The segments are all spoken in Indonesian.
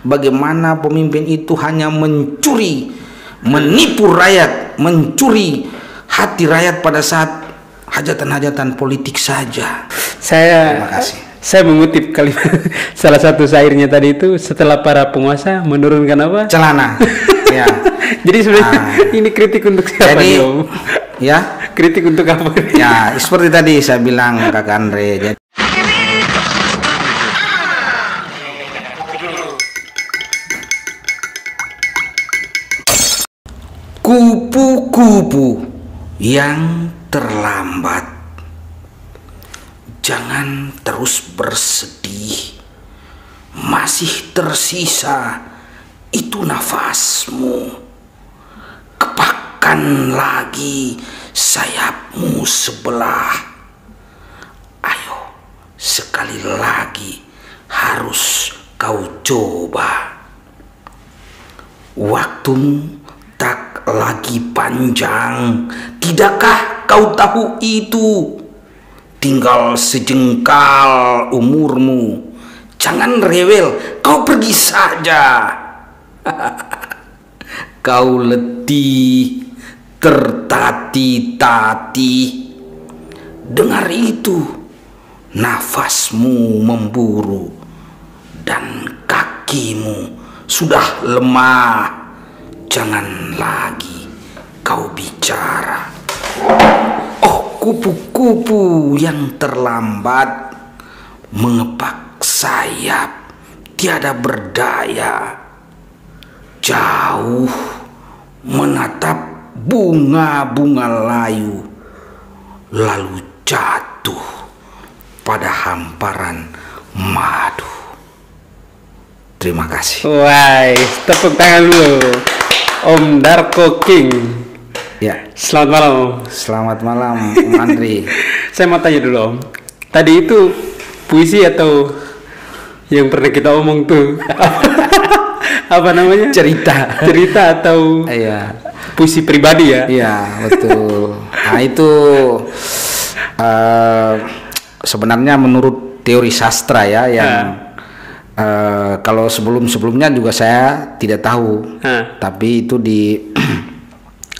bagaimana pemimpin itu hanya mencuri, menipu rakyat, mencuri hati rakyat pada saat hajatan-hajatan politik saja. Terima kasih. Saya mengutip kalimat salah satu syairnya tadi itu, setelah para penguasa menurunkan apa? Celana. Ya. Jadi sebenarnya ini kritik untuk siapa nih, Om? Ya, kritik untuk apa? ya seperti tadi saya bilang Kak Andre. Jadi kupu-kupu yang terlambat, jangan terus bersedih, masih tersisa itu nafasmu. Kepakkan lagi sayapmu sebelah. Ayo, sekali lagi harus kau coba. Waktumu tak lagi panjang, tidakkah kau tahu itu? Tinggal sejengkal umurmu. Jangan rewel, kau pergi saja. Kau letih, tertati-tati. Dengar itu, nafasmu memburu dan kakimu sudah lemah. Jangan lagi kau bicara. Oh, kupu-kupu yang terlambat, mengepak sayap tiada berdaya, jauh menatap bunga-bunga layu, lalu jatuh pada hamparan madu. Terima kasih. Wah, tepuk tangan dulu Om Darko King. Ya. Selamat malam, Om. Selamat malam, Om Andri. Saya mau tanya dulu, Om. Tadi itu puisi atau yang pernah kita omong tuh? Apa namanya? Cerita atau iya, puisi pribadi ya? Iya, betul. Nah, itu sebenarnya menurut teori sastra ya, yang kalau sebelumnya juga saya tidak tahu, tapi itu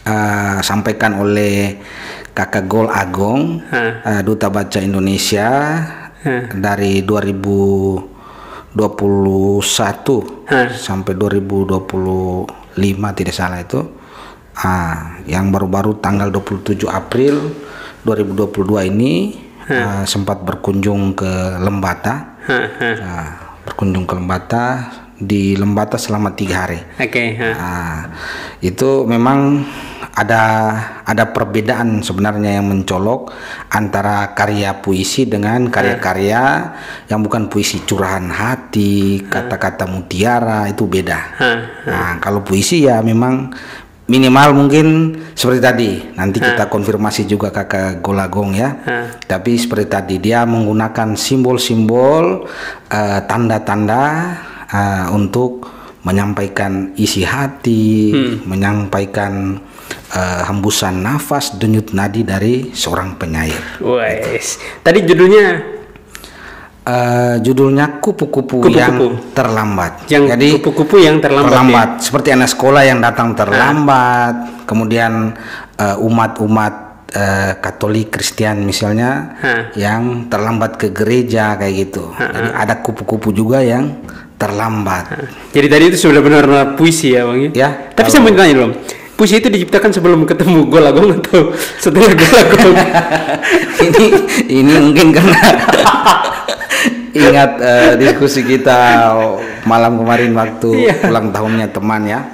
disampaikan oleh Kakak Gol Agong, Duta Baca Indonesia dari 2021 sampai 2025 tidak salah itu, yang baru-baru tanggal 27 April 2022 ini sempat berkunjung ke Lembata. Berkunjung ke Lembata, di Lembata selama 3 hari. Itu memang ada perbedaan sebenarnya yang mencolok antara karya puisi dengan karya-karya yang bukan puisi curahan hati, kata-kata mutiara, itu beda. Nah, kalau puisi ya memang minimal mungkin seperti tadi, nanti kita konfirmasi juga Kakak Golagong ya. Tapi seperti tadi, dia menggunakan simbol-simbol, tanda-tanda untuk menyampaikan isi hati, menyampaikan hembusan nafas, denyut nadi dari seorang penyair. Wes, tadi judulnya kupu-kupu yang terlambat. Jadi kupu-kupu yang terlambat. Ya? Seperti anak sekolah yang datang terlambat, kemudian umat-umat Katolik, Kristen misalnya, yang terlambat ke gereja kayak gitu. Jadi ada kupu-kupu juga yang terlambat. Jadi tadi itu sudah benar-benar puisi ya, Bang? Ya. Tapi saya mau tanya dong, puisi itu diciptakan sebelum ketemu Golagong atau setelah Golagong? ini mungkin karena ingat diskusi kita malam kemarin waktu ulang tahunnya teman ya.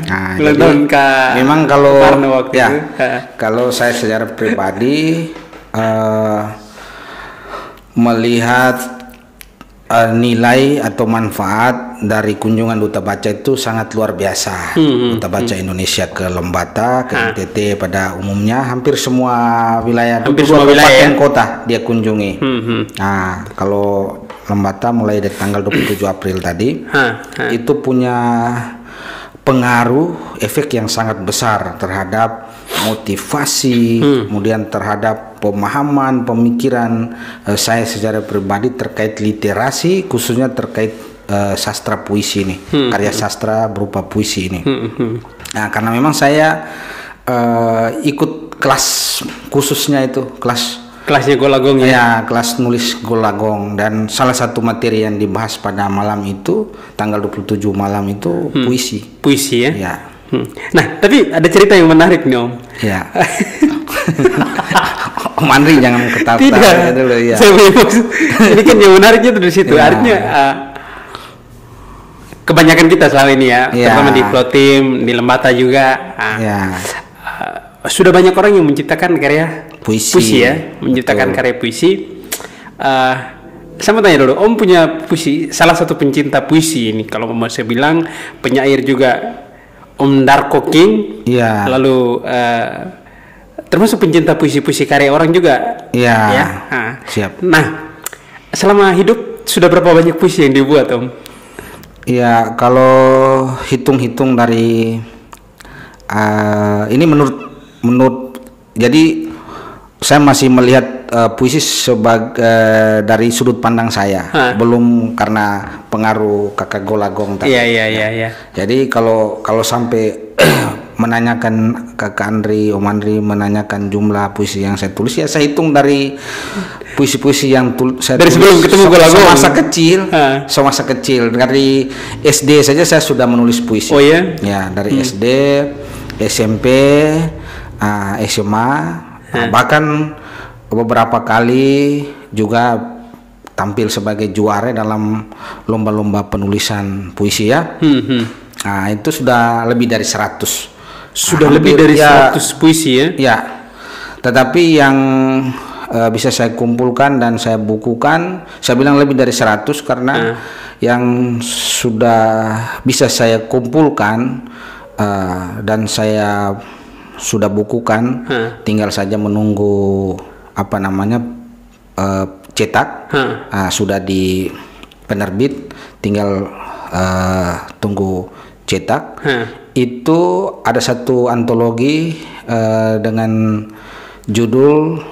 Nah, ulang tahun memang kalau ya, kalau saya secara pribadi melihat nilai atau manfaat dari kunjungan Duta Baca itu sangat luar biasa. Duta Baca Indonesia ke Lembata, ke NTT pada umumnya, hampir semua wilayah, hampir semua kabupaten kota dia kunjungi. Nah, kalau Lembata mulai dari tanggal 27 April tadi, itu punya pengaruh efek yang sangat besar terhadap motivasi, kemudian terhadap pemahaman, pemikiran saya secara pribadi terkait literasi, khususnya terkait sastra puisi ini, karya sastra berupa puisi ini. Nah, karena memang saya ikut kelas khususnya itu, kelasnya Golagong ya? Ya, kelas nulis Golagong, dan salah satu materi yang dibahas pada malam itu, tanggal 27 malam itu puisi. Puisi ya? Ya. Nah, tapi ada cerita yang menarik nih Om. Ya. Om Andri jangan ketawa dulu ya. Saya maksud, ini kan yang menariknya tuh di situ. Ya. Artinya kebanyakan kita selama ini ya, terutama di Flotim, di Lembata juga. Sudah banyak orang yang menciptakan karya puisi ya, menciptakan karya puisi. Saya mau tanya dulu, Om punya puisi, salah satu pencinta puisi ini. Kalau mau saya bilang penyair juga, Om Darko King. Iya. Lalu termasuk pencinta puisi-puisi karya orang juga. Iya. Ya. Siap. Nah, selama hidup sudah berapa banyak puisi yang dibuat, Om? Iya, kalau hitung-hitung dari ini menurut jadi saya masih melihat puisi sebagai dari sudut pandang saya, belum karena pengaruh kakak Golagong tadi. Iya. Jadi kalau sampai menanyakan kakak Andri, Om Andri menanyakan jumlah puisi yang saya tulis, ya saya hitung dari puisi-puisi yang saya dari tulis sebelum ketemu Golagong. Semasa kecil dari SD saja saya sudah menulis puisi. Oh ya? Ya, dari SD, SMP, SMA, bahkan beberapa kali juga tampil sebagai juara dalam lomba-lomba penulisan puisi ya. Nah, itu sudah lebih dari 100. Sudah lebih dari 100 puisi ya? Ya. Tetapi yang bisa saya kumpulkan dan saya bukukan, saya bilang lebih dari 100 karena yang sudah bisa saya kumpulkan dan saya sudah bukukan, tinggal saja menunggu cetak. Sudah di penerbit, tinggal tunggu cetak. Itu ada satu antologi dengan judul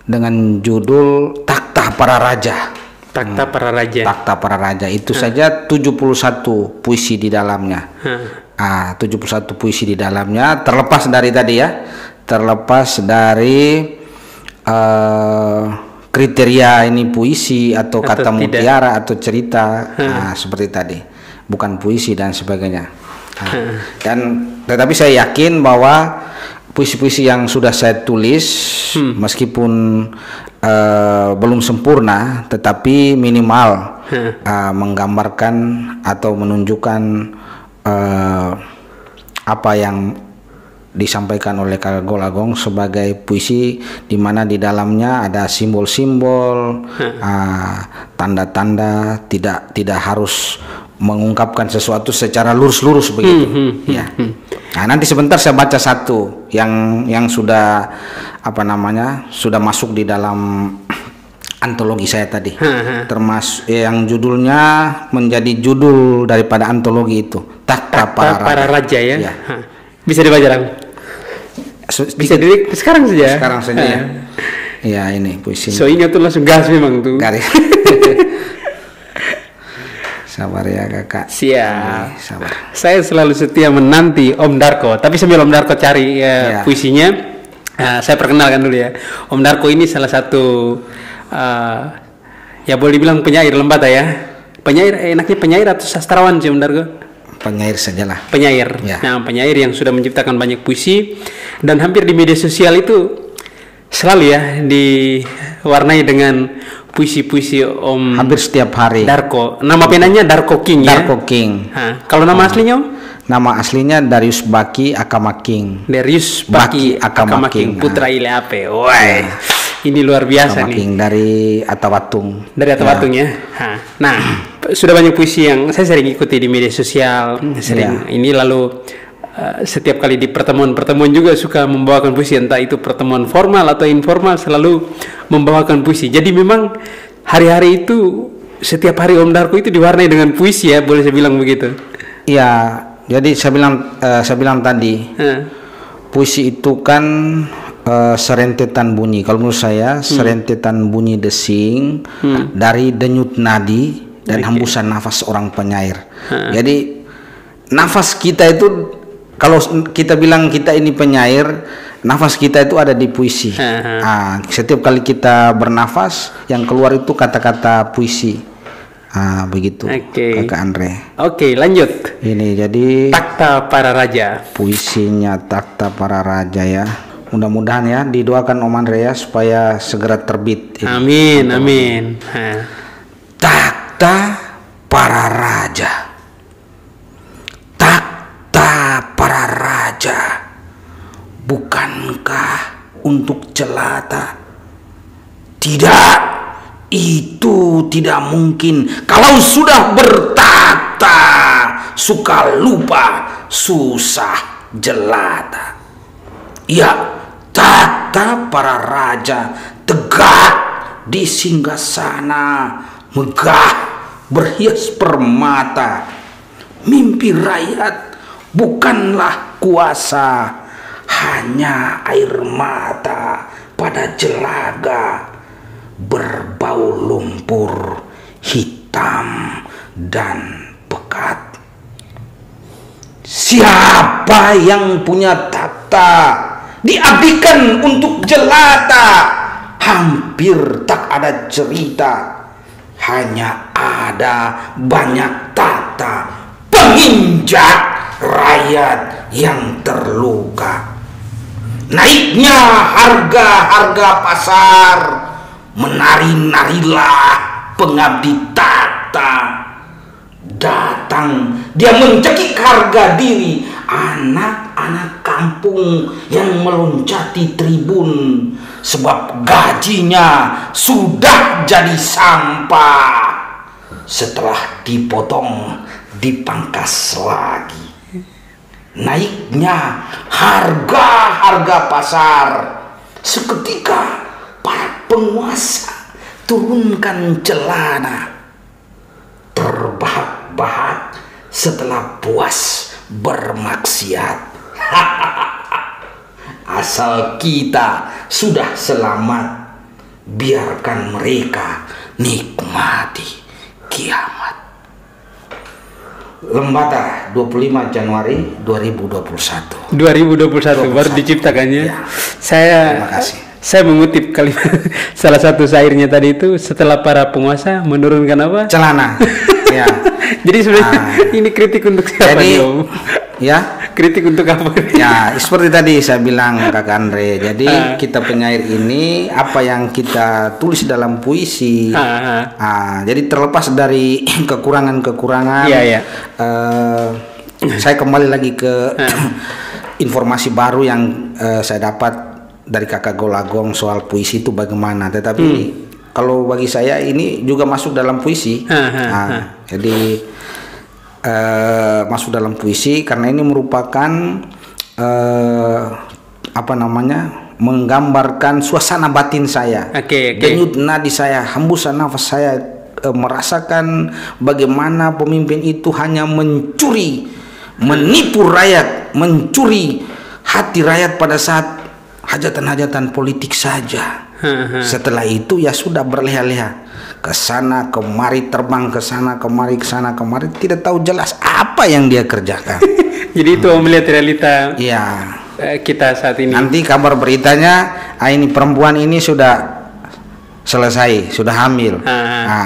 dengan judul Takhta Para Raja. Takhta Para Raja. Takhta Para Raja itu saja 71 puisi di dalamnya. 71 puisi di dalamnya, terlepas dari tadi ya, terlepas dari kriteria ini puisi atau kata mutiara atau cerita, seperti tadi, bukan puisi dan sebagainya. Dan tetapi saya yakin bahwa puisi-puisi yang sudah saya tulis, meskipun belum sempurna, tetapi minimal menggambarkan atau menunjukkan apa yang disampaikan oleh Kakak Golagong sebagai puisi, di mana di dalamnya ada simbol-simbol, tanda-tanda, tidak harus mengungkapkan sesuatu secara lurus-lurus begitu. Ya. Nah, nanti sebentar saya baca satu yang sudah sudah masuk di dalam antologi saya tadi, termasuk yang judulnya menjadi judul daripada antologi itu, Takhta Para Raja ya. Ya. Bisa dibaca dong? Bisa sekarang saja. Sekarang saja ya. Ya, ini puisi. So ingat tuh langsung gas memang tuh. Garis. Sabar ya kakak. Siap. Sabar. Saya selalu setia menanti Om Darko. Tapi sambil Om Darko cari puisinya, saya perkenalkan dulu ya. Om Darko ini salah satu ya boleh dibilang penyair Lembata ya. Penyair, enaknya penyair atau sastrawan sih Om Darko? Penyair sajalah. Penyair. Ya. Nah, penyair yang sudah menciptakan banyak puisi dan hampir di media sosial itu selalu ya diwarnai dengan puisi-puisi Om. Hampir setiap hari. Darko. Nama penanya Darko King ya. Darko King. Kalau nama aslinya Om? Nama aslinya Darius Baki Akamaking. Darius Baki Akamaking. Putra Ile Ape. Woi. Ini luar biasa nih. Dari Atawatung. Dari Atawatung ya. Nah, sudah banyak puisi yang saya sering ikuti di media sosial. Ini lalu setiap kali di pertemuan-pertemuan juga suka membawakan puisi, entah itu pertemuan formal atau informal, selalu membawakan puisi. Jadi memang hari-hari itu setiap hari Om Darko itu diwarnai dengan puisi ya, boleh saya bilang begitu. Iya, jadi saya bilang tadi puisi itu kan serentetan bunyi. Kalau menurut saya serentetan bunyi desing dari denyut nadi dan hembusan nafas orang penyair. Jadi nafas kita itu, kalau kita bilang kita ini penyair, nafas kita itu ada di puisi. Setiap kali kita bernafas, yang keluar itu kata-kata puisi. Begitu, Kakak Andre. Oke, lanjut. Ini jadi Takhta Para Raja. Puisinya Takhta Para Raja ya. Mudah-mudahan ya didoakan Om Andre ya supaya segera terbit. Amin, amin. Takhta Para Raja. Takhta para raja, bukankah untuk jelata? Tidak, itu tidak mungkin. Kalau sudah bertahta, suka lupa, susah jelata. Ya, tahta para raja tegak di singgasana, megah berhias permata. Mimpi rakyat bukanlah kuasa, hanya air mata pada jelaga berbau lumpur hitam dan pekat. Siapa yang punya takhta diabdikan untuk jelata, hampir tak ada cerita, hanya ada banyak tahta penginjak rakyat yang terluka. Naiknya harga-harga pasar, menari-narilah pengabdi tahta. Datang dia mencekik harga diri anak-anak kampung yang meloncati tribun, sebab gajinya sudah jadi sampah. Setelah dipotong, dipangkas lagi. Naiknya harga-harga pasar, seketika para penguasa turunkan celana, terbahak-bahak setelah puas bermaksiat. Asal kita sudah selamat, biarkan mereka nikmati kiamat. Lembata 25 Januari 2021. 2021 baru diciptakannya. Ya. Terima kasih. Saya mengutip kalimat salah satu syairnya tadi itu, setelah para penguasa menurunkan apa? Celana. Ya. Jadi sebenarnya ini kritik untuk siapa nih, Om? Ya, kritik untuk apa? ya seperti tadi saya bilang Kakak Andre. Jadi kita penyair ini apa yang kita tulis dalam puisi. Jadi terlepas dari kekurangan-kekurangan. Saya kembali lagi ke informasi baru yang saya dapat dari Kakak Golagong soal puisi itu bagaimana. Tetapi kalau bagi saya ini juga masuk dalam puisi. Jadi masuk dalam puisi karena ini merupakan menggambarkan suasana batin saya, denyut nadi saya, hembusan nafas saya, merasakan bagaimana pemimpin itu hanya mencuri, menipu rakyat, mencuri hati rakyat pada saat hajatan-hajatan politik saja. Setelah itu ya sudah berleha-leha ke sana kemari, terbang ke sana kemari, tidak tahu jelas apa yang dia kerjakan. Jadi itu melihat realita kita saat ini. Nanti kabar beritanya ini perempuan ini sudah selesai, sudah hamil,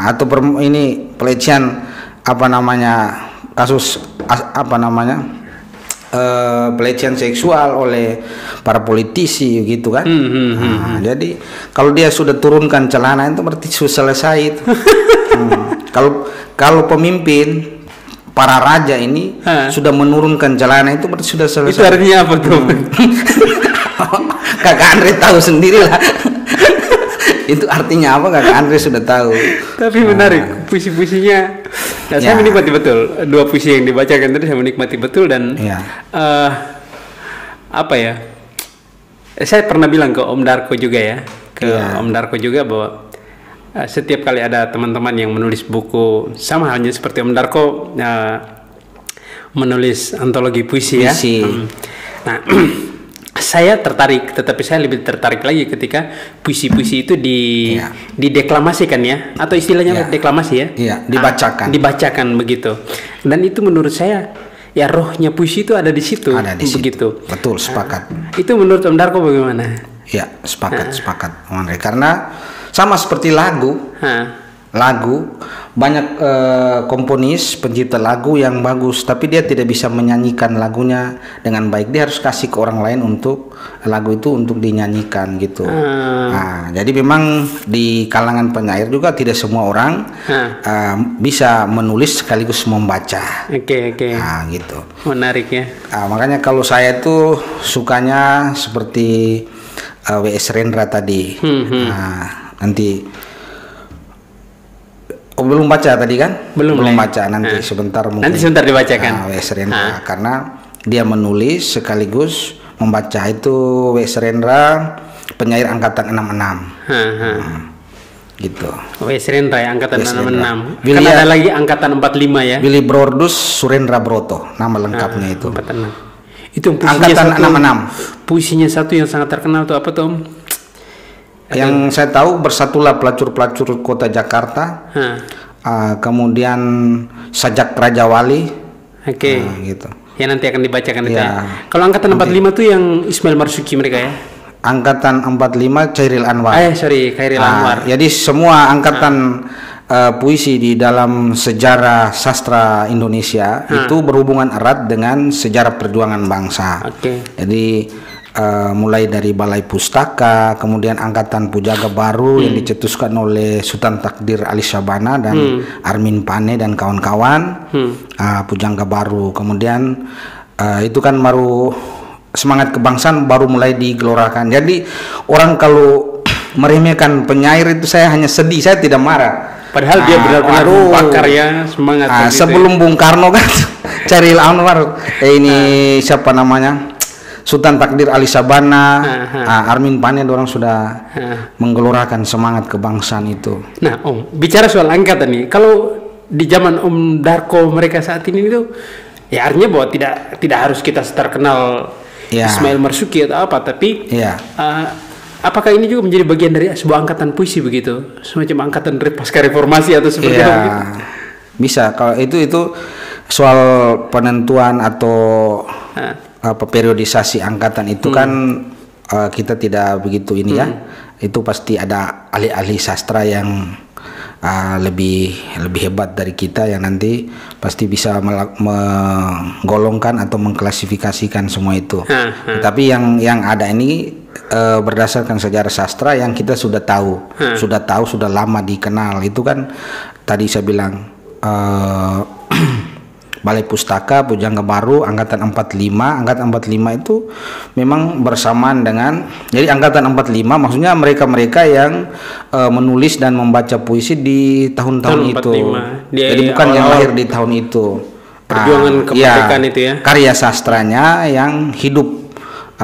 atau ini pelecehan kasus pelecehan seksual oleh para politisi gitu kan. Jadi kalau dia sudah turunkan celana itu berarti sudah selesai itu. Kalau pemimpin para raja ini sudah menurunkan celana itu berarti sudah selesai. Itu artinya apa tuh? Kakak Andre tahu sendiri lah. Itu artinya apa Kakak Andre sudah tahu. Tapi menarik puisi-puisinya. Saya menikmati betul dua puisi yang dibacakan tadi, saya menikmati betul dan saya pernah bilang ke Om Darko juga Om Darko juga bahwa setiap kali ada teman-teman yang menulis buku sama halnya seperti Om Darko menulis antologi puisi. Nah saya tertarik, tetapi saya lebih tertarik lagi ketika puisi-puisi itu dideklamasikan ya, atau istilahnya deklamasi ya. Iya, dibacakan. Dibacakan begitu. Dan itu menurut saya ya rohnya puisi itu ada di situ. Ada di begitu. situ. Betul, sepakat. Itu menurut Om Darko bagaimana? Ya, sepakat, Om Andre. Karena sama seperti lagu. Lagu banyak komponis pencipta lagu yang bagus, tapi dia tidak bisa menyanyikan lagunya dengan baik. Dia harus kasih ke orang lain untuk lagu itu untuk dinyanyikan gitu. Nah, jadi memang di kalangan penyair juga tidak semua orang bisa menulis sekaligus membaca. Oke. Nah, gitu. Menarik ya. Makanya kalau saya itu sukanya seperti W.S. Rendra tadi. Nah, nanti belum baca tadi kan? Belum baca, nanti sebentar mungkin. Nanti sebentar dibacakan. W.S. Rendra karena dia menulis sekaligus membaca. Itu W.S. Rendra penyair angkatan 66. Gitu. W.S. Rendra ya, angkatan 66. Kan ada lagi angkatan 45 ya. Willy Brodus Surendra Broto, nama lengkapnya itu. Itu angkatan 66. Puisinya satu yang sangat terkenal tuh apa tuh, Om? Yang saya tahu Bersatulah Pelacur-Pelacur Kota Jakarta. Kemudian Sajak Raja Wali. Gitu. Ya nanti akan dibacakan itu ya. Kalau angkatan 45 tuh yang Ismail Marzuki mereka ya. Angkatan 45 Chairil Anwar. Chairil Anwar. Jadi semua angkatan puisi di dalam sejarah sastra Indonesia itu berhubungan erat dengan sejarah perjuangan bangsa. Jadi mulai dari Balai Pustaka, kemudian Angkatan Pujaga Baru yang dicetuskan oleh Sultan Takdir Ali Syabana dan Armin Pane dan kawan-kawan, Pujangga Baru. Kemudian itu kan baru semangat kebangsaan baru mulai digelorakan. Jadi orang kalau meremehkan penyair itu saya hanya sedih, saya tidak marah. Padahal dia benar-benar bakar ya semangat. Sebelum Bung Karno kan, Chairil Anwar, ini siapa namanya? Sultan Takdir Ali Sabana, Armin Pane, orang sudah menggelorakan semangat kebangsaan itu. Nah, Om, bicara soal angkatan nih, kalau di zaman Om Darko mereka saat ini itu, ya artinya bahwa tidak harus kita terkenal Ismail Marzuki atau apa, tapi apakah ini juga menjadi bagian dari sebuah angkatan puisi begitu, semacam angkatan pasca reformasi atau seperti apa? Gitu? Bisa, kalau itu soal penentuan atau periodisasi angkatan itu kan kita tidak begitu ini ya. Itu pasti ada ahli-ahli sastra yang lebih hebat dari kita yang nanti pasti bisa menggolongkan atau mengklasifikasikan semua itu. Tapi yang ada ini berdasarkan sejarah sastra yang kita sudah tahu, sudah lama dikenal. Itu kan tadi saya bilang Balai Pustaka, Pujangga Baru, Angkatan 45. Angkatan 45 itu memang bersamaan dengan, jadi Angkatan 45 maksudnya mereka-mereka yang menulis dan membaca puisi di tahun-tahun itu. Jadi bukan yang lahir di tahun itu. Perjuangan kemerdekaan itu ya. Karya sastranya yang hidup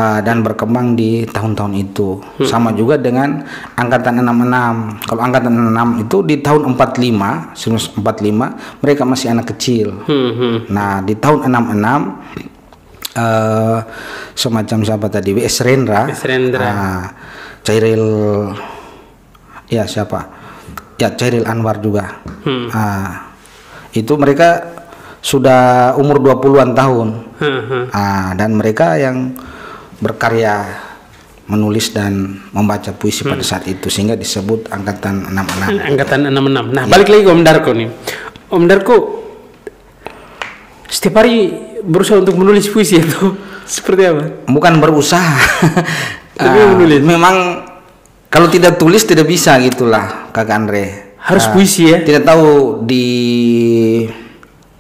dan berkembang di tahun-tahun itu. Sama juga dengan Angkatan 66. Kalau Angkatan 66 itu di tahun 1945 mereka masih anak kecil. Nah, di tahun 66 semacam siapa tadi? W.S. Rendra. Chairil Chairil Anwar juga. Itu mereka sudah umur 20-an tahun. Dan mereka yang berkarya menulis dan membaca puisi pada saat itu sehingga disebut Angkatan 66. Angkatan 66. Nah, balik lagi ke Om Darko nih. Om Darko setiap hari berusaha untuk menulis puisi itu seperti apa? Bukan berusaha. Tapi menulis. Memang kalau tidak tulis tidak bisa gitulah, Kak Andre. Harus puisi ya. Tidak tahu di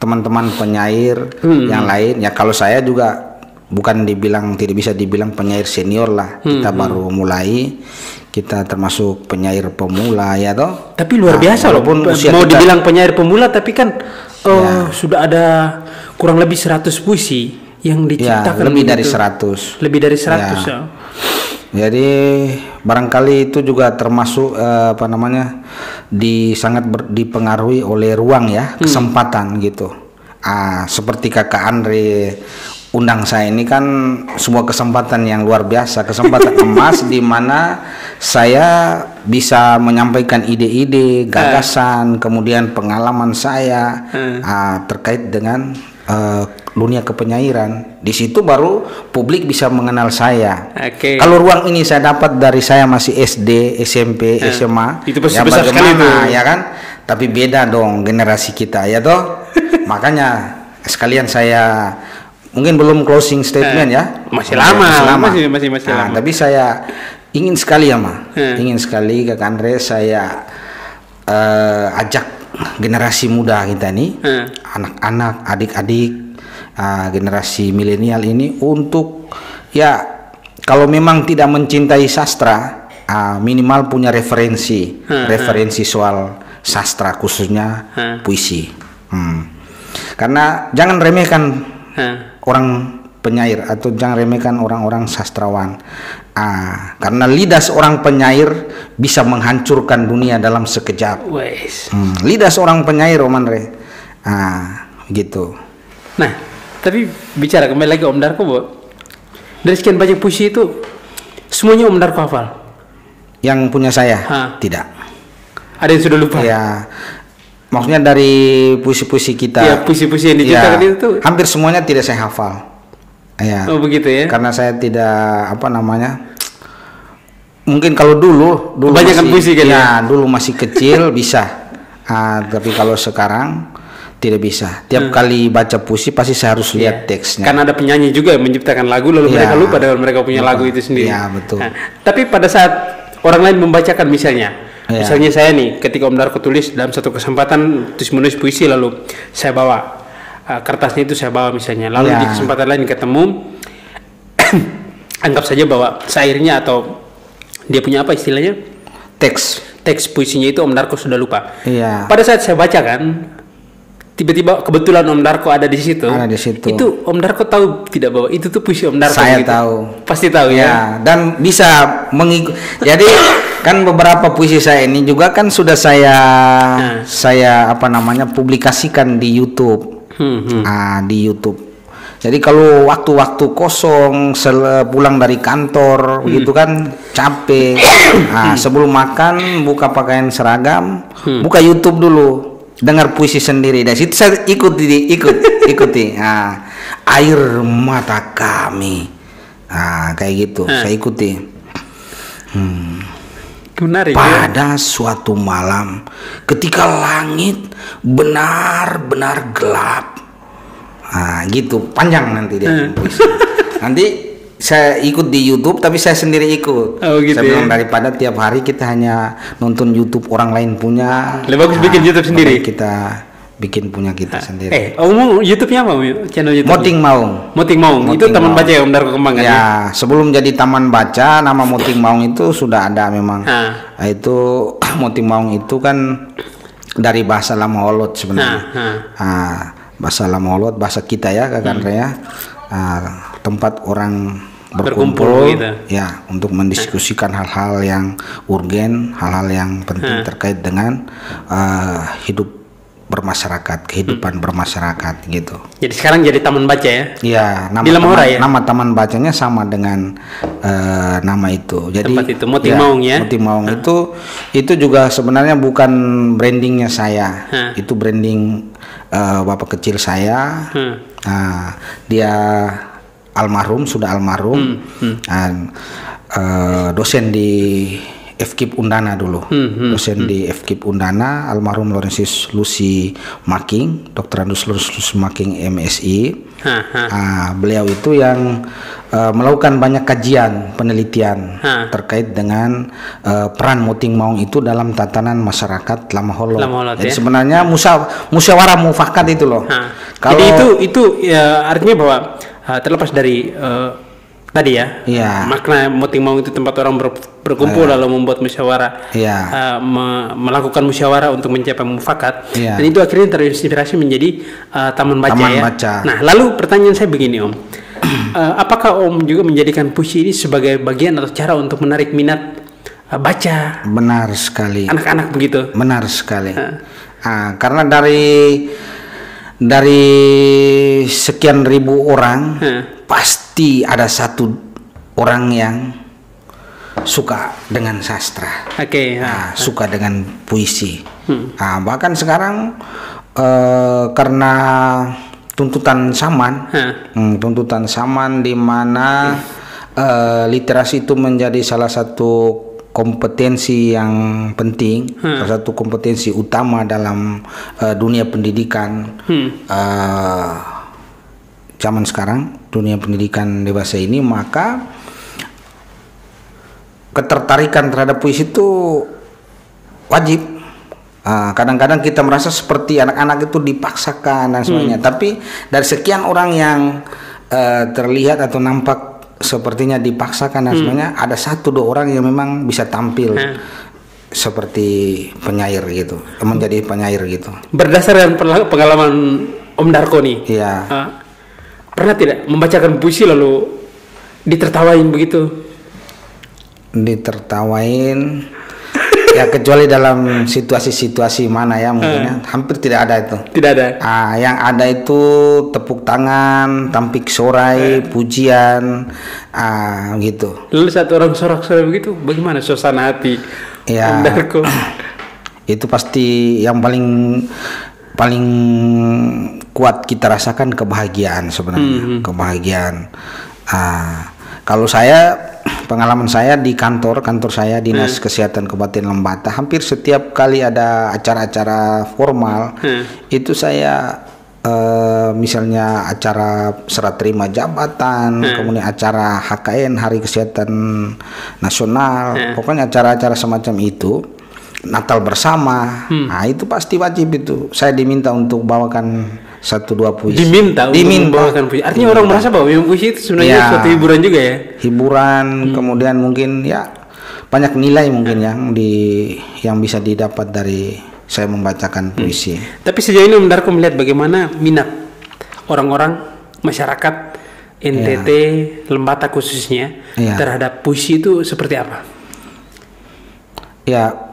teman-teman penyair yang lain ya, kalau saya juga tidak bisa dibilang penyair senior lah. Kita baru mulai, kita termasuk penyair pemula ya toh. Tapi luar biasa loh, mau dibilang penyair pemula tapi kan sudah ada kurang lebih 100 puisi yang diciptakan. Lebih dari 100. Lebih dari 100 ya. Jadi barangkali itu juga termasuk sangat dipengaruhi oleh ruang ya, kesempatan gitu. Seperti Kakak Andre, undang saya ini kan sebuah kesempatan yang luar biasa, kesempatan emas di mana saya bisa menyampaikan ide-ide, gagasan, kemudian pengalaman saya terkait dengan dunia kepenyairan. Di situ baru publik bisa mengenal saya. Kalau ruang ini saya dapat dari saya masih SD, SMP, SMA, itu pasti ya besar sekali itu. ya kan? Tapi beda dong generasi kita ya toh. Makanya sekalian saya mungkin belum closing statement ya. Masih lama. Masih lama. Tapi saya ingin sekali ya ingin sekali Kak Andre saya ajak generasi muda kita nih, anak-anak, adik-adik, generasi milenial ini untuk ya kalau memang tidak mencintai sastra, minimal punya referensi soal sastra khususnya puisi. Karena jangan remehkan orang penyair atau jangan remehkan orang-orang sastrawan. Karena lidah seorang penyair bisa menghancurkan dunia dalam sekejap. Lidah seorang penyair, Om Andre. Gitu. Nah, tapi bicara kembali lagi Om Darko, Bu. Dari sekian banyak puisi itu, semuanya Om Darko hafal? Yang punya saya? Tidak. Ada yang sudah lupa? Ya, maksudnya dari puisi-puisi kita. Ya, puisi-puisi yang diciptakan itu tuh. Hampir semuanya tidak saya hafal. Ya. Oh begitu ya? Karena saya tidak mungkin kalau dulu kebanyakan puisi kan ya? Dulu masih kecil bisa. Tapi kalau sekarang tidak bisa. Tiap kali baca puisi pasti saya harus lihat teksnya. Karena ada penyanyi juga yang menciptakan lagu lalu mereka lupa dengan mereka punya lagu itu sendiri. Ya, betul. Tapi pada saat orang lain membacakan misalnya saya nih ketika Om Darko tulis dalam satu kesempatan terus menulis puisi lalu saya bawa kertasnya itu saya bawa misalnya lalu di kesempatan lain ketemu anggap saja bahwa syairnya atau dia punya apa istilahnya teks puisinya itu Om Darko sudah lupa. Pada saat saya bacakan tiba-tiba kebetulan Om Darko ada di situ. Itu Om Darko tahu tidak bahwa itu tuh puisi Om Darko? Saya tahu. Pasti tahu ya. Dan bisa mengikut. Jadi kan beberapa puisi saya ini juga kan sudah saya publikasikan di YouTube. Di YouTube. Jadi kalau waktu-waktu kosong pulang dari kantor gitu kan capek. Sebelum makan buka pakaian seragam, buka YouTube dulu. Dengar puisi sendiri dari situ saya ikuti air mata kami kayak gitu saya ikuti menarik, pada suatu malam ketika langit benar-benar gelap gitu panjang nanti dia puisi nanti saya ikut di YouTube tapi saya sendiri ikut. Saya bilang daripada tiap hari kita hanya nonton YouTube orang lain punya, lebih bagus bikin YouTube sendiri. Kita bikin punya kita sendiri. YouTube-nya apa? Channel YouTube? Moting Maung. Itu taman baca ya Om Darko kembangkan ya? Sebelum jadi taman baca nama Moting Maung itu sudah ada memang. Itu Moting Maung itu kan dari bahasa Lama Holot sebenarnya. Bahasa Lama Holot bahasa kita ya Kak Andre ya. Tempat orang berkumpul gitu. Ya untuk mendiskusikan hal-hal yang urgen, hal-hal yang penting terkait dengan hidup bermasyarakat, kehidupan bermasyarakat gitu. Jadi sekarang jadi taman baca ya? Iya, nama taman bacanya sama dengan nama itu. Jadi tempat itu Moting Maung ya. Moting Maung itu juga sebenarnya bukan brandingnya saya. Itu branding bapak kecil saya. Dia sudah almarhum, dosen di FKIP Undana dulu, dosen di FKIP Undana, almarhum Laurentius Lucy Making, Dr. Andus Lucy Making MSI. Beliau itu yang melakukan banyak kajian penelitian terkait dengan peran Moting Maung itu dalam tatanan masyarakat Lama Holot. Jadi sebenarnya musyawarah mufakat itu loh. Jadi itu ya, artinya bahwa terlepas dari tadi ya, makna Moting Maung itu tempat orang berkumpul lalu membuat musyawarah, melakukan musyawarah untuk mencapai mufakat, dan itu akhirnya terinspirasi menjadi taman baca. Nah, lalu pertanyaan saya begini Om, apakah Om juga menjadikan puisi ini sebagai bagian atau cara untuk menarik minat baca? Benar sekali. Anak-anak begitu. Benar sekali. Karena dari sekian ribu orang pasti ada satu orang yang suka dengan sastra, suka dengan puisi. Bahkan sekarang karena tuntutan zaman di mana literasi itu menjadi salah satu kompetensi yang penting, salah satu kompetensi utama dalam dunia pendidikan zaman sekarang, dunia pendidikan dewasa ini, maka ketertarikan terhadap puisi itu wajib. Kadang-kadang kita merasa seperti anak-anak itu dipaksakan dan sebagainya, tapi dari sekian orang yang terlihat atau nampak sepertinya dipaksakan dan sebagainya, ada 1-2 orang yang memang bisa tampil seperti penyair gitu, menjadi penyair gitu. Berdasarkan pengalaman Om Darko nih, pernah tidak membacakan puisi lalu ditertawain begitu? Ditertawain ya, kecuali dalam situasi-situasi mana ya, mungkin hampir tidak ada itu. Tidak ada. Yang ada itu tepuk tangan, tampik sorai, pujian, gitu. Lalu satu orang sorak-sorai begitu, bagaimana suasana hati Om Darko? Itu pasti yang paling kuat kita rasakan kebahagiaan sebenarnya, kebahagiaan. Kalau saya, pengalaman saya di kantor saya Dinas Kesehatan Kabupaten Lembata, hampir setiap kali ada acara-acara formal itu saya misalnya acara serah terima jabatan, kemudian acara HKN Hari Kesehatan Nasional, pokoknya acara-acara semacam itu, Natal bersama, itu pasti wajib itu. Saya diminta untuk bawakan 1-2 puisi. Diminta membawakan puisi. Artinya orang merasa bahwa puisi itu sebenarnya suatu hiburan juga ya. Hiburan, kemudian mungkin ya banyak nilai mungkin yang bisa didapat dari saya membacakan puisi. Tapi sejauh ini Om Darko melihat bagaimana minat orang-orang masyarakat NTT Lembata khususnya terhadap puisi itu seperti apa? Ya,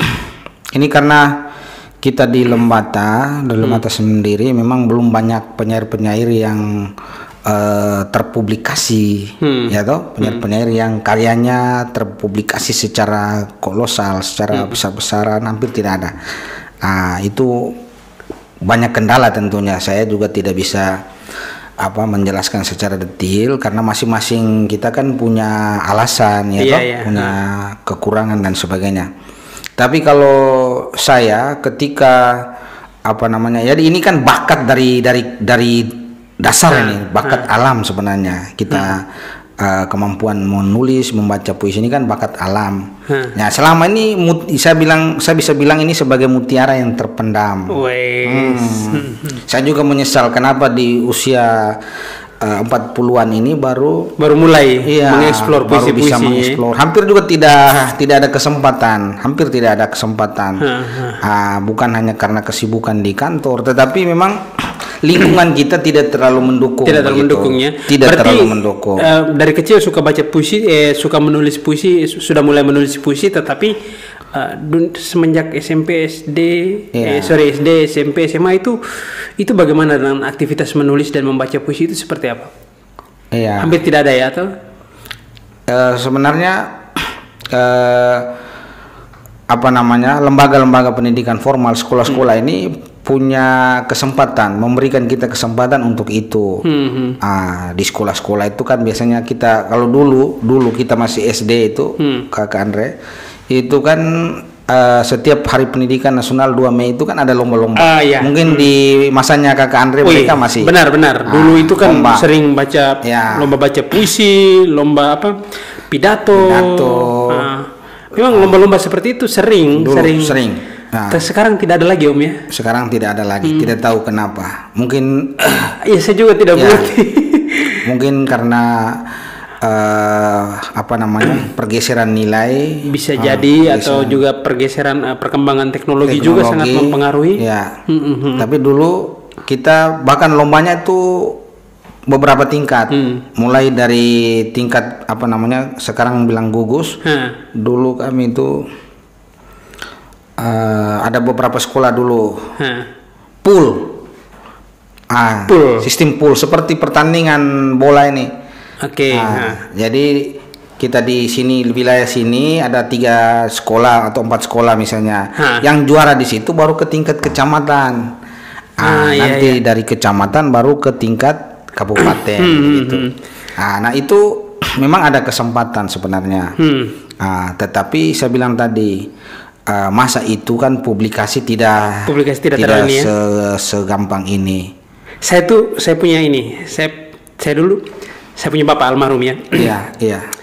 ini karena kita di Lembata sendiri memang belum banyak penyair-penyair yang terpublikasi, ya toh, penyair-penyair yang karyanya terpublikasi secara kolosal, secara besar-besaran, hampir tidak ada. Itu banyak kendala tentunya. Saya juga tidak bisa menjelaskan secara detail karena masing-masing kita kan punya alasan, ya toh, punya kekurangan dan sebagainya. Tapi kalau saya ketika jadi ini kan bakat dari dasar ini, bakat alam sebenarnya. Kita kemampuan menulis, membaca puisi ini kan bakat alam. Nah, selama ini saya bisa bilang ini sebagai mutiara yang terpendam. Saya juga menyesal kenapa di usia 40-an ini baru mulai mengeksplor puisi-puisi. Hampir juga tidak ada kesempatan, bukan hanya karena kesibukan di kantor, tetapi memang lingkungan kita tidak terlalu mendukung. Terlalu mendukung. Dari kecil suka baca puisi, suka menulis puisi, sudah mulai menulis puisi, tetapi semenjak SMP, SD, SMP, SMA itu bagaimana dengan aktivitas menulis dan membaca puisi itu seperti apa? Hampir tidak ada ya atau? Sebenarnya lembaga-lembaga pendidikan formal, sekolah-sekolah ini punya kesempatan, memberikan kita kesempatan untuk itu. Di sekolah-sekolah itu kan biasanya kita, kalau dulu kita masih SD itu, Kakak Andre, itu kan setiap hari pendidikan nasional 2 Mei itu kan ada lomba-lomba. Mungkin di masanya Kakak Andre mereka masih. Benar. Dulu itu kan sering baca lomba baca puisi, lomba pidato. Memang lomba-lomba seperti itu sering. Sekarang tidak ada lagi, Om ya. Sekarang tidak ada lagi. Tidak tahu kenapa. Mungkin saya juga tidak mengerti. Mungkin karena pergeseran nilai bisa jadi, atau juga pergeseran perkembangan teknologi juga sangat mempengaruhi. Tapi dulu kita bahkan lombanya itu beberapa tingkat, mulai dari tingkat sekarang bilang gugus. Dulu kami itu ada beberapa sekolah dulu Pool. Sistem pool seperti pertandingan bola ini. Oke. Jadi kita di sini wilayah sini ada 3 sekolah atau 4 sekolah misalnya. Yang juara di situ baru ke tingkat kecamatan. Nanti dari kecamatan baru ke tingkat kabupaten gitu. Nah itu memang ada kesempatan sebenarnya. Tetapi saya bilang tadi masa itu kan publikasi tidak segampang ini. Saya punya ini. Saya punya bapak almarhum ya. Iya.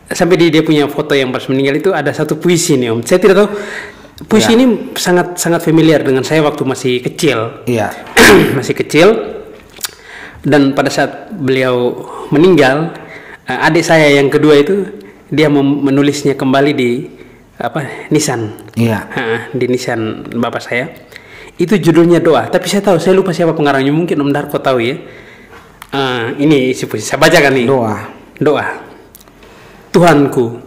Sampai dia punya foto yang pas meninggal itu ada satu puisi nih Om. Saya tidak tahu puisi ini sangat familiar dengan saya waktu masih kecil. Iya. Masih kecil. Dan pada saat beliau meninggal, adik saya yang kedua itu dia menulisnya kembali di nisan. Iya. Di nisan bapak saya. Itu judulnya Doa. Tapi saya tahu, saya lupa siapa pengarangnya. Mungkin Om Darko tahu ya. Ini isi puisi. Saya bacakan nih. Doa. Tuhanku,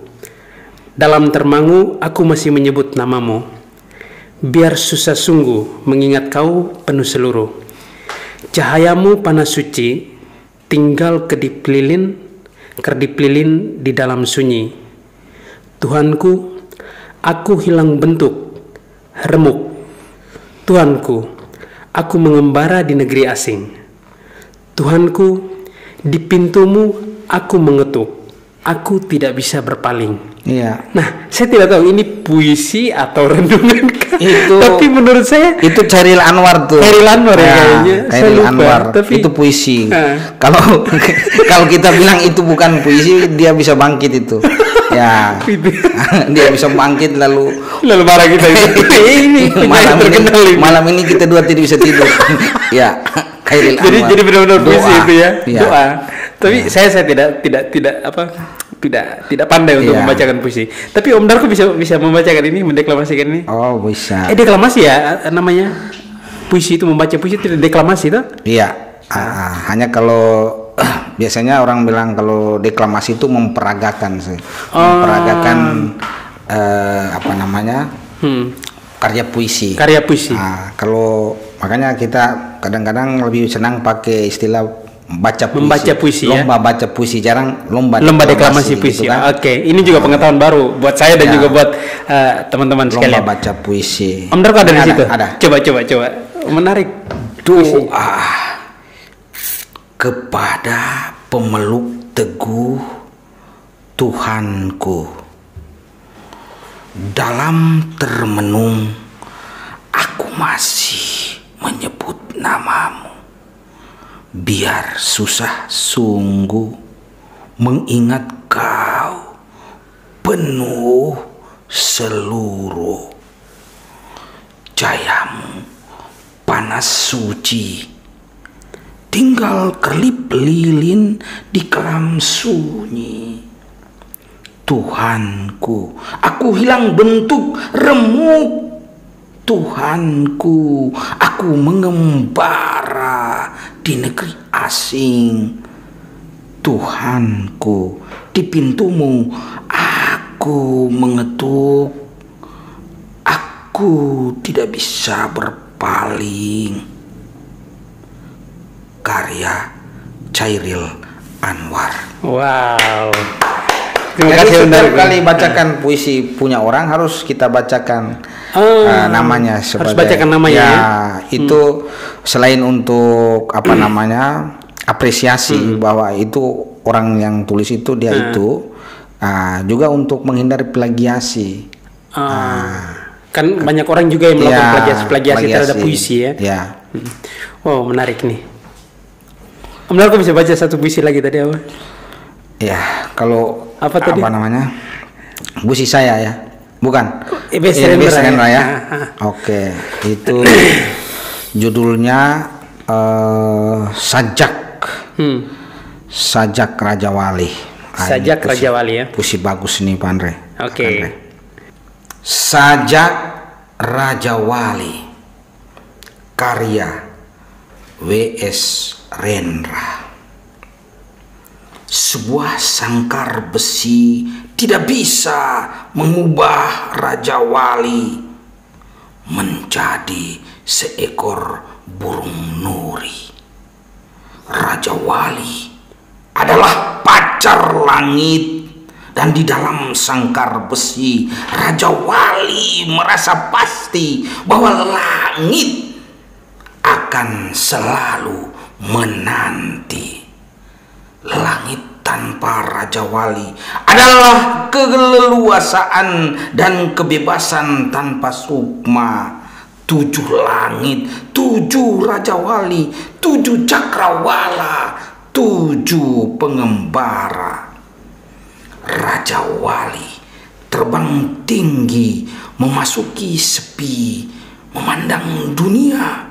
dalam termangu aku masih menyebut namamu. Biar susah sungguh mengingat kau penuh seluruh. Cahayamu panas suci, tinggal kedip lilin di dalam sunyi. Tuhanku, aku hilang bentuk, remuk. Tuhanku, aku mengembara di negeri asing. Tuhanku, di pintumu aku mengetuk. Aku tidak bisa berpaling. Iya. Nah, saya tidak tahu ini puisi atau renungan. Itu. Tapi menurut saya itu Chairil Anwar tuh. Chairil Anwar ya kayaknya. Chairil Anwar. Tapi itu puisi. Kalau kita bilang itu bukan puisi, dia bisa bangkit itu. Ya. Dia bisa bangkit lalu marah kita itu. Ini malam ini kita dua tidak bisa tidur. Ya. Chairil Anwar. Jadi benar-benar puisi itu ya. Iya. Doa. Tapi saya tidak pandai untuk membacakan puisi. Tapi Om Darko bisa membacakan ini, mendeklamasikan ini. Oh, bisa. Deklamasi ya namanya. Puisi itu, membaca puisi itu deklamasi tuh? Iya. Hanya kalau biasanya orang bilang kalau deklamasi itu memperagakan sih. Memperagakan karya puisi. Karya puisi. Kalau makanya kita kadang-kadang lebih senang pakai istilah membaca puisi, lomba baca puisi, jarang lomba deklamasi puisi. Gitu kan? Oke, ini juga pengetahuan baru buat saya dan juga buat teman-teman sekalian. Lomba baca puisi. Om Darko ada di situ. Ada. Coba. Menarik. Doa kepada pemeluk teguh Tuhanku. Dalam termenung aku masih menyebut namamu. Biar susah sungguh mengingat kau penuh seluruh. Cahayamu panas suci, tinggal kerlip lilin di kelam sunyi. Tuhanku, aku hilang bentuk, remuk. Tuhanku, aku mengembara di negeri asing. Tuhanku, di pintumu aku mengetuk. Aku tidak bisa berpaling. Karya Chairil Anwar. Wow. Terima kasih. Setiap kali bacakan puisi punya orang harus kita bacakan namanya sebagai, harus bacakan namanya ya. Itu selain untuk apresiasi bahwa itu orang yang tulis itu dia itu juga untuk menghindari plagiasi. Kan banyak orang juga yang melakukan plagiasi terhadap puisi ya. Ya. Oh, menarik nih. Om Darko bisa baca satu puisi lagi tadi apa? Ya, kalau apa namanya? Puisi saya ya. Bukan. EBS Rendra ya. Oke, itu judulnya Sajak. Sajak Raja Wali. Sajak Raja Wali ya. Puisi bagus nih, Pak Andre. Oke. Sajak Raja Wali. Karya W.S. Rendra. Sebuah sangkar besi tidak bisa mengubah Raja Wali menjadi seekor burung nuri. Raja Wali adalah pacar langit, dan di dalam sangkar besi Raja Wali merasa pasti bahwa langit akan selalu menanti. Langit tanpa Raja Wali adalah keleluasaan dan kebebasan tanpa sukma. 7 langit, 7 Raja Wali, 7 cakrawala, 7 pengembara. Raja Wali terbang tinggi, memasuki sepi, memandang dunia.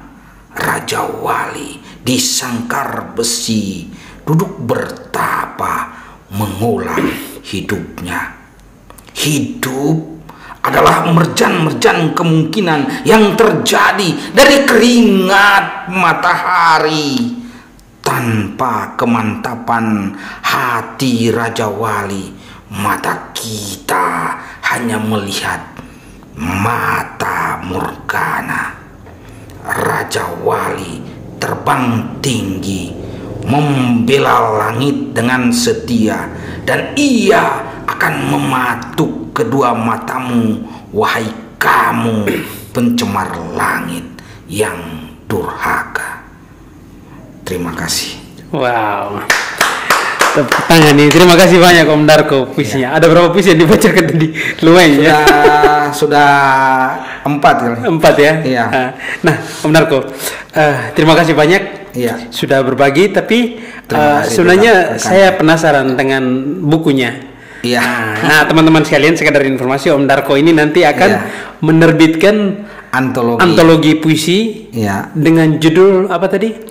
Raja Wali di sangkar besi duduk bertapa, mengulang hidupnya. Hidup adalah merjan-merjan kemungkinan yang terjadi dari keringat matahari. Tanpa kemantapan hati Raja Wali, mata kita hanya melihat mata morgana. Raja Wali terbang tinggi, membela langit dengan setia, dan ia akan mematuk kedua matamu, wahai kamu pencemar langit yang durhaka. Terima kasih. Wow. Tepuk tangan nih. Terima kasih banyak Om Darko puisinya. Ada berapa puisi yang dibacakan tadi? Lumayan ya. Sudah 4 kali. 4 ya. Iya. Nah, Om Darko, terima kasih banyak. Iya. Sudah berbagi. Tapi sebenarnya saya penasaran dengan bukunya. Iya. Nah, teman-teman sekalian, sekadar informasi, Om Darko ini nanti akan menerbitkan antologi puisi dengan judul apa tadi?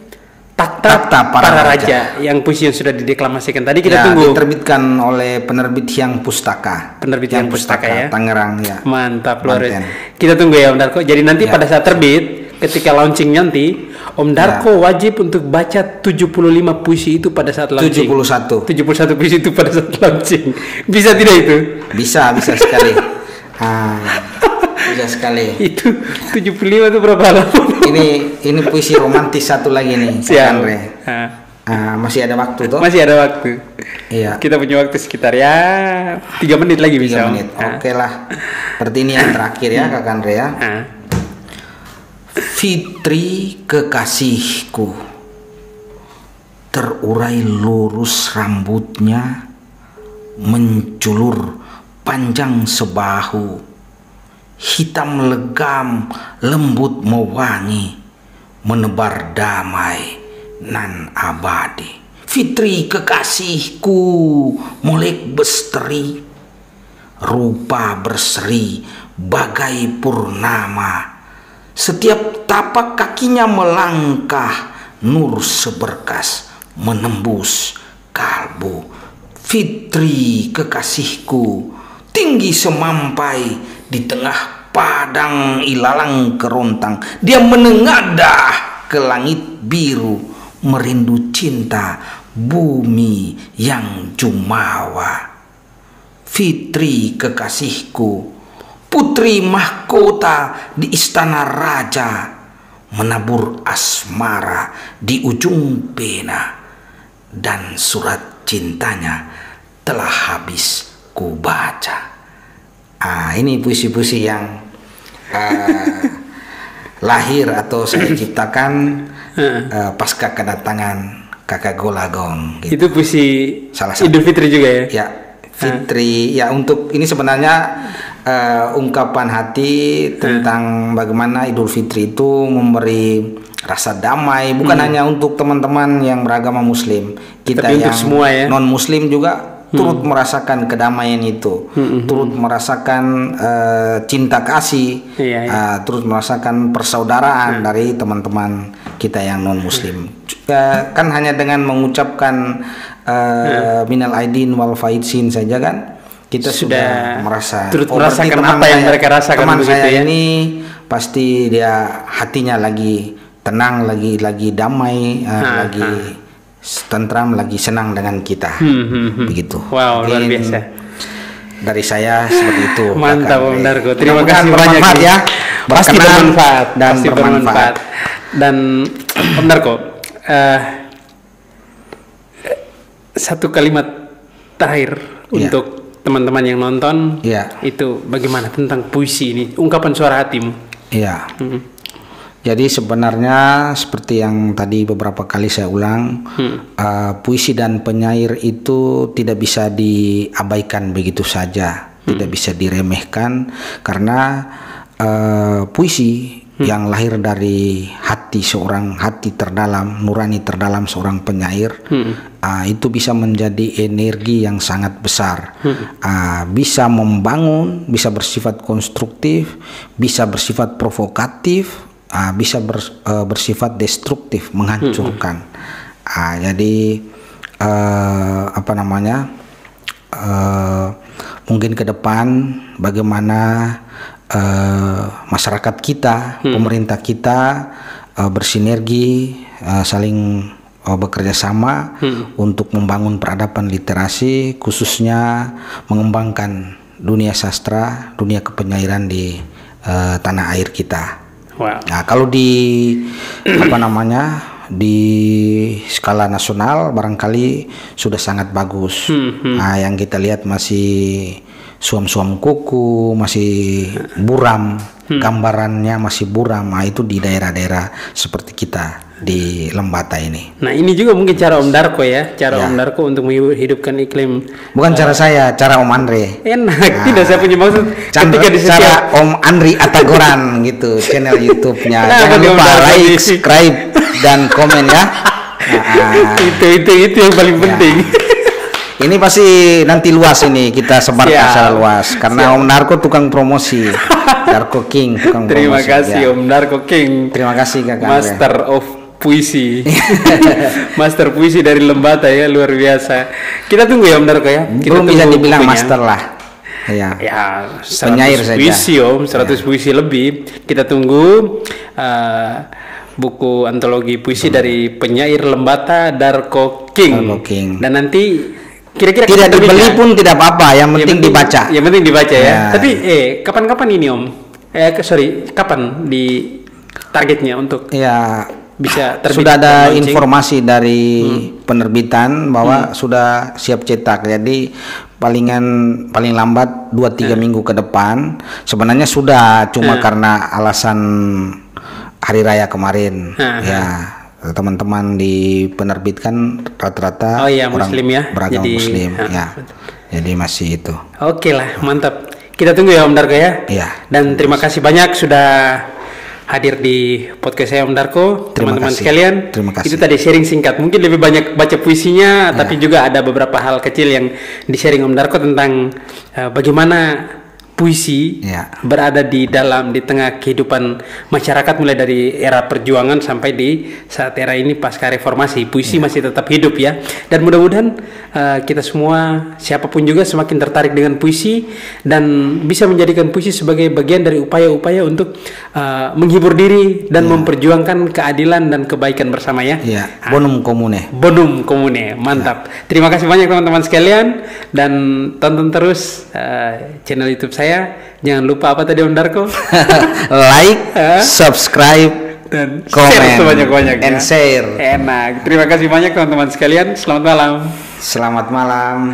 Takhta Para Raja, yang puisi yang sudah dideklamasikan tadi kita tunggu. Diterbitkan oleh penerbit Hyang Pustaka. Penerbit Hyang Pustaka ya. Tangerang ya. Mantap luar biasa. Kita tunggu ya Om Darko. Jadi nanti pada saat terbit, ketika launching nanti, Om Darko wajib untuk baca 75 puisi itu pada saat launching. 71 puisi itu pada saat launching. Bisa tidak itu? Bisa sekali. Bisa sekali. Itu 75 itu berapa halaman? Ini puisi romantis satu lagi nih, Andre. Masih ada waktu toh? Masih ada waktu. Iya. Kita punya waktu sekitar 3 menit lagi bisa. 3 menit. Oke lah. Berarti ini yang terakhir ya Kak Andre ya. Fitri kekasihku, terurai lurus rambutnya, menculur panjang sebahu, hitam legam, lembut mewangi, menebar damai nan abadi. Fitri kekasihku, molek besteri, rupa berseri bagai purnama. Setiap tapak kakinya melangkah, nur seberkas menembus kalbu. Fitri kekasihku, tinggi semampai di tengah padang ilalang kerontang. Dia menengadah ke langit biru, merindu cinta bumi yang jumawa. Fitri kekasihku, putri mahkota di istana raja, menabur asmara di ujung pena, dan surat cintanya telah habis ku baca. Ini puisi-puisi yang lahir atau saya ciptakan pasca kedatangan Kakak Golagong. Gitu. Itu puisi salah satu. Idul Fitri juga ya? Ya, Fitri. Ya, untuk ini sebenarnya ungkapan hati tentang bagaimana Idul Fitri itu memberi rasa damai, bukan hanya untuk teman-teman yang beragama Muslim, kita tapi yang untuk semua ya? non Muslim juga turut merasakan kedamaian itu, turut merasakan cinta kasih, turut merasakan persaudaraan dari teman-teman kita yang non Muslim. Kan hanya dengan mengucapkan minal aidin wal faizin saja kan kita sudah merasa turut merasakan apa yang mereka rasakan. Teman saya ya, ini pasti dia hatinya lagi tenang, lagi damai, lagi tentram, lagi senang dengan kita. Begitu. Wow, luar biasa. Dari saya seperti itu. Mantap Om Darko. Terima kasih banyak ya. pasti berkenan bermanfaat dan pasti bermanfaat. Dan Om Darko, satu kalimat terakhir untuk teman-teman yang nonton, itu bagaimana tentang puisi ini, ungkapan suara hatimu? Iya. Jadi sebenarnya seperti yang tadi beberapa kali saya ulang, puisi dan penyair itu tidak bisa diabaikan begitu saja, tidak bisa diremehkan, karena puisi yang lahir dari hati terdalam, nurani terdalam seorang penyair, itu bisa menjadi energi yang sangat besar, bisa membangun, bisa bersifat konstruktif, bisa bersifat provokatif, bisa bersifat destruktif, menghancurkan. Jadi mungkin ke depan bagaimana masyarakat kita, pemerintah kita bersinergi, saling bekerja sama untuk membangun peradaban literasi, khususnya mengembangkan dunia sastra, dunia kepenyairan di tanah air kita. Wow. Nah, kalau di di skala nasional barangkali sudah sangat bagus. Nah, yang kita lihat masih suam-suam kuku, masih buram, gambarannya masih buram. Nah, itu di daerah-daerah seperti kita di Lembata ini. Nah, ini juga mungkin cara Om Darko ya, Om Darko untuk menghidupkan iklim. Bukan cara saya, cara Om Andre. Enak, tidak saya punya maksud. Ketika di cara Om Andri Atagoran gitu, channel YouTube-nya. Jangan lupa like, subscribe, dan komen ya. Itu yang paling penting. Ini pasti nanti luas ini kita sebarkan secara luas karena Om Darko tukang promosi. Darko King tukang promosi. Terima kasih Om Darko King. Terima kasih Kakak. Master of puisi. Master puisi dari Lembata ya, luar biasa. Kita tunggu ya Om Darko ya. Belum bisa dibilang master lah. Ya, penyair saja. Puisi Om, 100 puisi lebih. Kita tunggu buku antologi puisi dari penyair Lembata Darko King. Dan nanti kira-kira tidak dibeli pun tidak apa-apa, yang penting dibaca. Yang penting dibaca ya. Tapi kapan-kapan ini Om? Kapan di targetnya untuk bisa terbit? Sudah ada informasi dari penerbitan bahwa sudah siap cetak. Jadi paling lambat 2-3 minggu ke depan. Sebenarnya sudah, cuma karena alasan hari raya kemarin teman-teman di penerbit kan rata-rata orang Muslim ya, beragama Muslim jadi masih itu. Oke lah, mantap. Kita tunggu ya Om Darko ya. Dan terima kasih banyak sudah hadir di podcast saya Om Darko. Teman-teman sekalian, terima kasih. Itu tadi sharing singkat, mungkin lebih banyak baca puisinya, tapi juga ada beberapa hal kecil yang di-sharing Om Darko tentang bagaimana puisi berada di tengah kehidupan masyarakat, mulai dari era perjuangan sampai di saat era ini pasca reformasi. Puisi masih tetap hidup ya, dan mudah-mudahan kita semua, siapapun juga, semakin tertarik dengan puisi dan bisa menjadikan puisi sebagai bagian dari upaya-upaya untuk menghibur diri dan memperjuangkan keadilan dan kebaikan bersama ya. Bonum comune. Mantap. Terima kasih banyak teman-teman sekalian, dan tonton terus channel YouTube saya. Jangan lupa apa tadi Om Darko? Like, subscribe, dan comment, sebanyak-banyaknya. And share. Enak. Terima kasih banyak teman-teman sekalian. Selamat malam. Selamat malam.